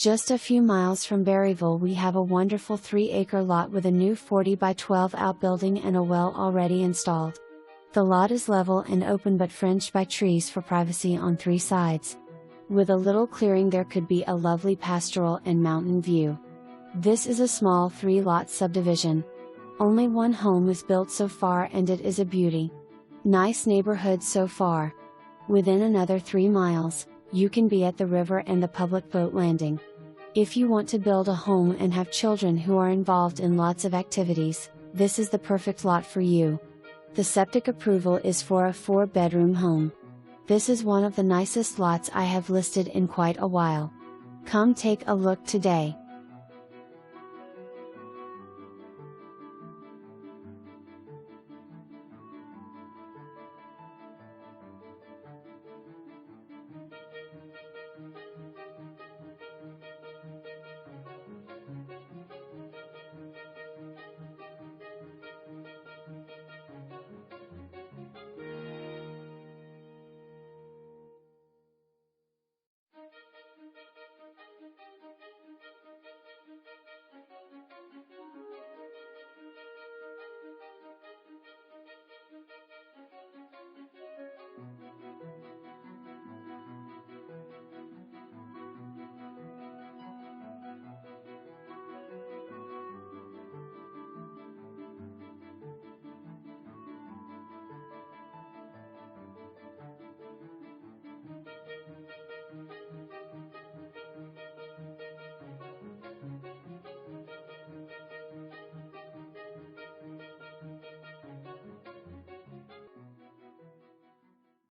Just a few miles from Berryville we have a wonderful 3-acre lot with a new 40 by 12 outbuilding and a well already installed. The lot is level and open but fringed by trees for privacy on 3 sides. With a little clearing there could be a lovely pastoral and mountain view. This is a small 3-lot subdivision. Only one home is built so far and it is a beauty. Nice neighborhood so far. Within another 3 miles, you can be at the river and the public boat landing. If you want to build a home and have children who are involved in lots of activities, this is the perfect lot for you. The septic approval is for a 4-bedroom home. This is one of the nicest lots I have listed in quite a while. Come take a look today.